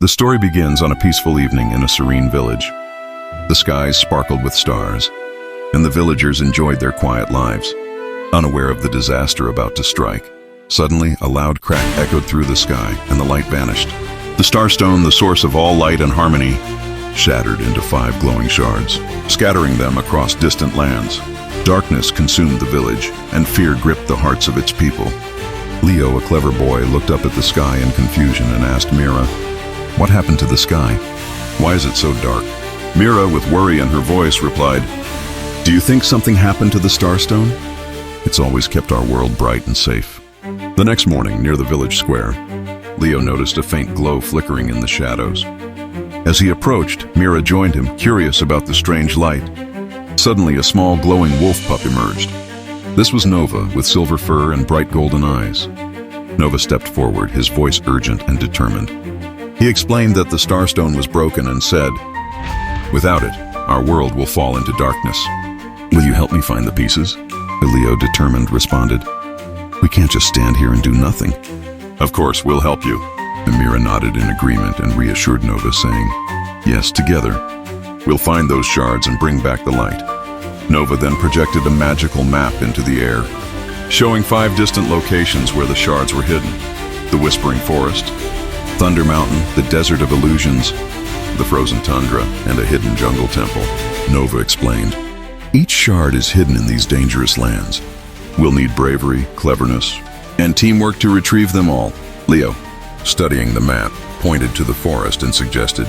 The story begins on a peaceful evening in a serene village. The skies sparkled with stars, and the villagers enjoyed their quiet lives, unaware of the disaster about to strike. Suddenly, a loud crack echoed through the sky, and the light vanished. The Starstone, the source of all light and harmony, shattered into 5 glowing shards, scattering them across distant lands. Darkness consumed the village, and fear gripped the hearts of its people. Leo, a clever boy, looked up at the sky in confusion and asked Mira, "What happened to the sky? Why is it so dark?" Mira, with worry in her voice, replied, "Do you think something happened to the Starstone? It's always kept our world bright and safe." The next morning, near the village square, Leo noticed a faint glow flickering in the shadows. As he approached, Mira joined him, curious about the strange light. Suddenly, a small glowing wolf pup emerged. This was Nova, with silver fur and bright golden eyes. Nova stepped forward, his voice urgent and determined. He explained that the Starstone was broken and said, "Without it, our world will fall into darkness. Will you help me find the pieces?" Leo, determined, responded, "We can't just stand here and do nothing." "Of course, we'll help you." And Mira nodded in agreement and reassured Nova, saying, "Yes, together, we'll find those shards and bring back the light." Nova then projected a magical map into the air, showing 5 distant locations where the shards were hidden: the Whispering Forest, Thunder Mountain, the Desert of Illusions, the Frozen Tundra, and a hidden jungle temple. Nova explained, "Each shard is hidden in these dangerous lands. We'll need bravery, cleverness, and teamwork to retrieve them all." Leo, studying the map, pointed to the forest and suggested,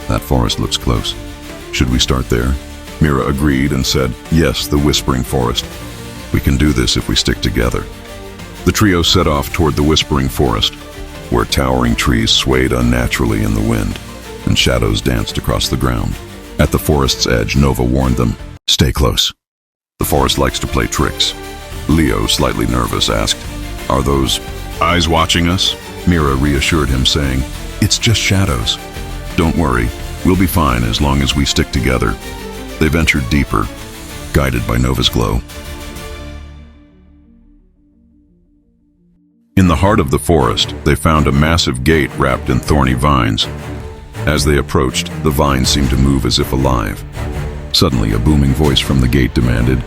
"That forest looks close. Should we start there?" Mira agreed and said, "Yes, the Whispering Forest. We can do this if we stick together." The trio set off toward the Whispering Forest, where towering trees swayed unnaturally in the wind, and shadows danced across the ground. At the forest's edge, Nova warned them, "Stay close. The forest likes to play tricks." Leo, slightly nervous, asked, "Are those eyes watching us?" Mira reassured him, saying, "It's just shadows. Don't worry, we'll be fine as long as we stick together." They ventured deeper, guided by Nova's glow. In the heart of the forest, they found a massive gate wrapped in thorny vines. As they approached, the vines seemed to move as if alive. Suddenly, a booming voice from the gate demanded,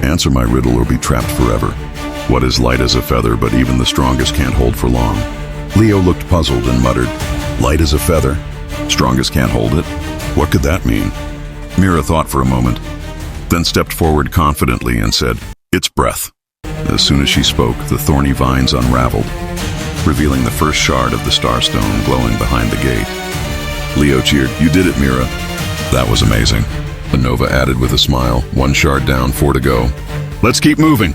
"Answer my riddle or be trapped forever. What is light as a feather, but even the strongest can't hold for long?" Leo looked puzzled and muttered, "Light as a feather? Strongest can't hold it? What could that mean?" Mira thought for a moment, then stepped forward confidently and said, "It's breath." As soon as she spoke, the thorny vines unraveled, revealing the first shard of the Starstone glowing behind the gate. Leo cheered, "You did it, Mira." "That was amazing." The Nova added with a smile, "1 shard down, 4 to go. Let's keep moving."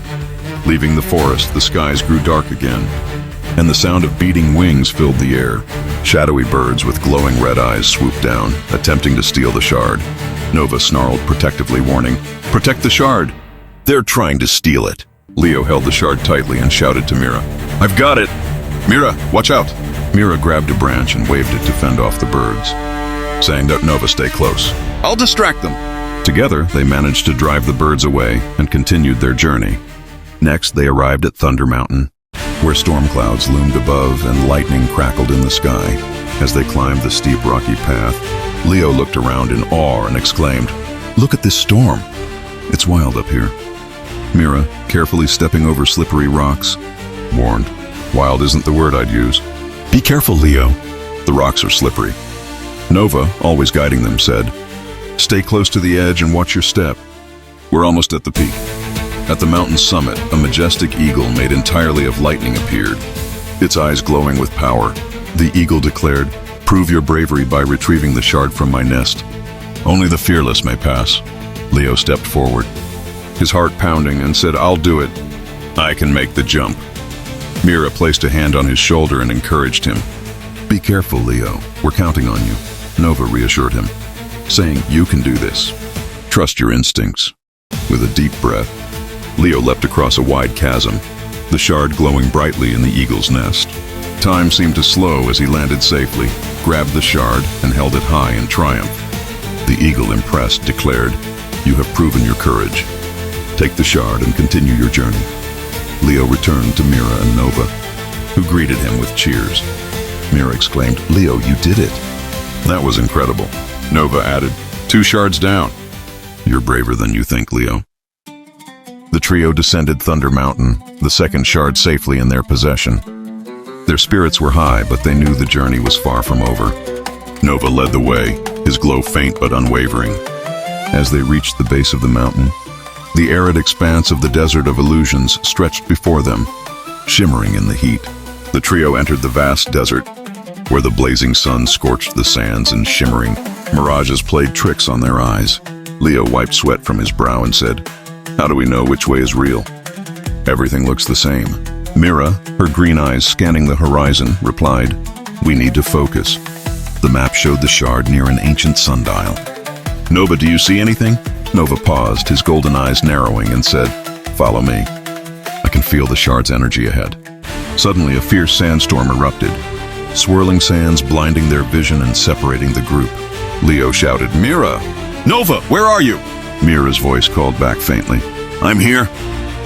Leaving the forest, the skies grew dark again, and the sound of beating wings filled the air. Shadowy birds with glowing red eyes swooped down, attempting to steal the shard. Nova snarled protectively, warning, "Protect the shard! They're trying to steal it." Leo held the shard tightly and shouted to Mira, "I've got it! Mira, watch out!" Mira grabbed a branch and waved it to fend off the birds, saying that Nova stay close. "I'll distract them." Together, they managed to drive the birds away and continued their journey. Next, they arrived at Thunder Mountain, where storm clouds loomed above and lightning crackled in the sky. As they climbed the steep rocky path, Leo looked around in awe and exclaimed, "Look at this storm! It's wild up here." Mira, carefully stepping over slippery rocks, warned, "Wild isn't the word I'd use. Be careful, Leo. The rocks are slippery." Nova, always guiding them, said, "Stay close to the edge and watch your step. We're almost at the peak." At the mountain's summit, a majestic eagle made entirely of lightning appeared, its eyes glowing with power. The eagle declared, "Prove your bravery by retrieving the shard from my nest. Only the fearless may pass." Leo stepped forward, his heart pounding, and said, "I'll do it. I can make the jump." Mira placed a hand on his shoulder and encouraged him. "Be careful, Leo. We're counting on you." Nova reassured him, saying, "You can do this. Trust your instincts." With a deep breath, Leo leapt across a wide chasm, the shard glowing brightly in the eagle's nest. Time seemed to slow as he landed safely, grabbed the shard, and held it high in triumph. The eagle, impressed, declared, "You have proven your courage. Take the shard and continue your journey." Leo returned to Mira and Nova, who greeted him with cheers. Mira exclaimed. Leo, you did it. That was incredible. Nova added, 2 shards down. You're braver than you think, Leo. The trio descended Thunder Mountain, the second shard safely in their possession. Their spirits were high, but they knew the journey was far from over. Nova led the way, his glow faint but unwavering. As they reached the base of the mountain, the arid expanse of the Desert of Illusions stretched before them, shimmering in the heat. The trio entered the vast desert, where the blazing sun scorched the sands and shimmering mirages played tricks on their eyes. Leo wiped sweat from his brow and said, How do we know which way is real? Everything looks the same. Mira, her green eyes scanning the horizon, replied, We need to focus. The map showed the shard near an ancient sundial. Nova, do you see anything? Nova paused, his golden eyes narrowing, and said, Follow me. I can feel the shard's energy ahead. Suddenly, a fierce sandstorm erupted, swirling sands blinding their vision and separating the group. Leo shouted, Mira! Nova, where are you? Mira's voice called back faintly. I'm here.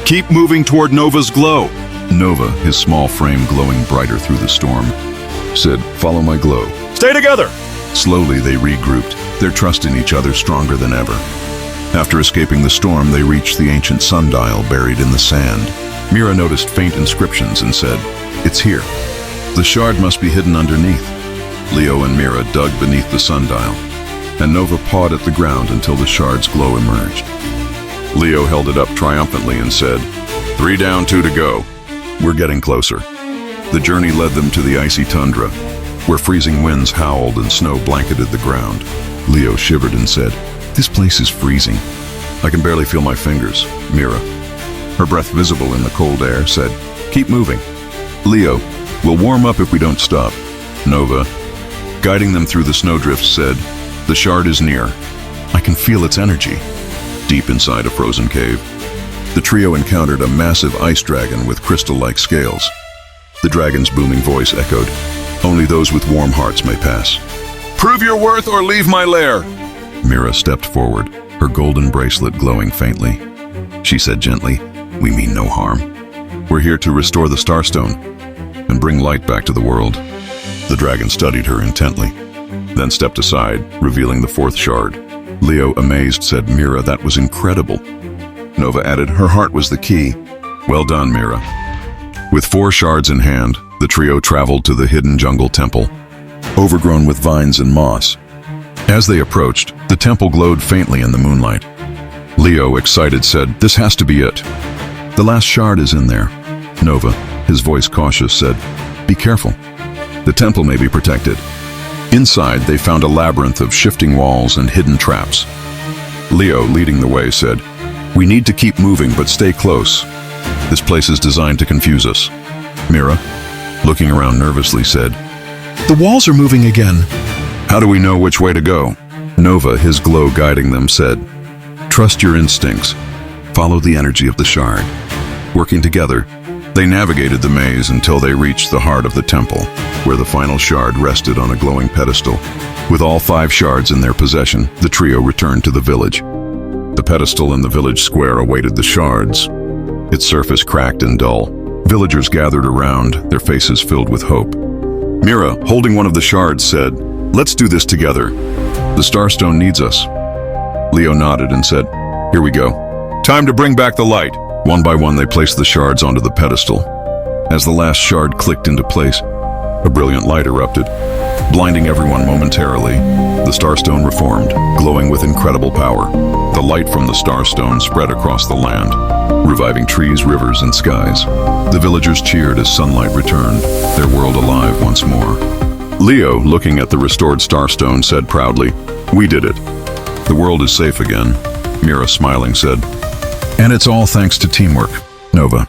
Keep moving toward Nova's glow. Nova, his small frame glowing brighter through the storm, said, Follow my glow. Stay together! Slowly they regrouped, their trust in each other stronger than ever. After escaping the storm, they reached the ancient sundial buried in the sand. Mira noticed faint inscriptions and said, It's here. The shard must be hidden underneath. Leo and Mira dug beneath the sundial, and Nova pawed at the ground until the shard's glow emerged. Leo held it up triumphantly and said, 3 down, 2 to go. We're getting closer. The journey led them to the icy tundra, where freezing winds howled and snow blanketed the ground. Leo shivered and said, This place is freezing. I can barely feel my fingers. Mira, her breath visible in the cold air, said, Keep moving. Leo, we'll warm up if we don't stop. Nova, guiding them through the snowdrifts, said, The shard is near. I can feel its energy. Deep inside a frozen cave, the trio encountered a massive ice dragon with crystal-like scales. The dragon's booming voice echoed, Only those with warm hearts may pass. Prove your worth or leave my lair! Mira stepped forward, her golden bracelet glowing faintly. She said gently, We mean no harm. We're here to restore the Starstone and bring light back to the world. The dragon studied her intently, then stepped aside, revealing the 4th shard. Leo, amazed, said, Mira, that was incredible. Nova added, Her heart was the key. Well done, Mira. With 4 shards in hand, the trio traveled to the hidden jungle temple, overgrown with vines and moss. As they approached, the temple glowed faintly in the moonlight. Leo, excited, said, This has to be it. The last shard is in there. Nova, his voice cautious, said, Be careful. The temple may be protected. Inside, they found a labyrinth of shifting walls and hidden traps. Leo, leading the way, said, We need to keep moving, but stay close. This place is designed to confuse us. Mira, looking around nervously, said, The walls are moving again. How do we know which way to go? Nova, his glow guiding them, said, Trust your instincts. Follow the energy of the shard. Working together, they navigated the maze until they reached the heart of the temple, where the final shard rested on a glowing pedestal. With all 5 shards in their possession, the trio returned to the village. The pedestal in the village square awaited the shards, its surface cracked and dull. Villagers gathered around, their faces filled with hope. Mira, holding one of the shards, said, Let's do this together. The Starstone needs us. Leo nodded and said, Here we go. Time to bring back the light. One by one, they placed the shards onto the pedestal. As the last shard clicked into place, a brilliant light erupted, blinding everyone momentarily. The Starstone reformed, glowing with incredible power. The light from the Starstone spread across the land, reviving trees, rivers, and skies. The villagers cheered as sunlight returned, their world alive once more. Leo, looking at the restored Starstone, said proudly, We did it. The world is safe again. Mira, smiling, said, And it's all thanks to teamwork. Nova,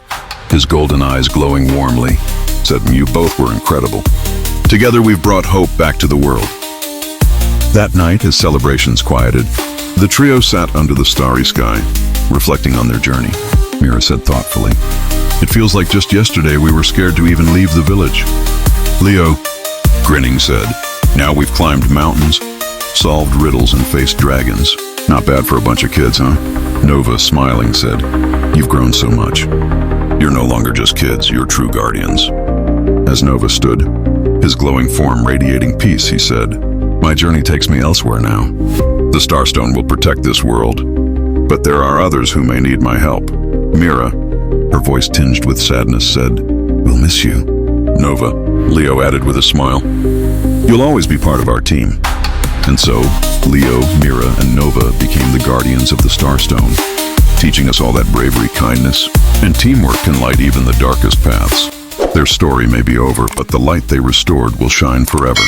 his golden eyes glowing warmly, said, You both were incredible. Together we've brought hope back to the world. That night, as celebrations quieted, the trio sat under the starry sky, reflecting on their journey. Mira said thoughtfully, It feels like just yesterday we were scared to even leave the village. Leo, grinning, said, Now we've climbed mountains, solved riddles, and faced dragons. Not bad for a bunch of kids, huh? Nova, smiling, said, You've grown so much. You're no longer just kids, you're true guardians. As Nova stood, his glowing form radiating peace, he said, "My journey takes me elsewhere now. The Starstone will protect this world, but there are others who may need my help. Mira," her voice tinged with sadness, said, "We'll miss you." "Nova," Leo added with a smile, "you'll always be part of our team." And so, Leo, Mira, and Nova became the guardians of the Starstone, teaching us all that bravery, kindness, and teamwork can light even the darkest paths. Their story may be over, but the light they restored will shine forever.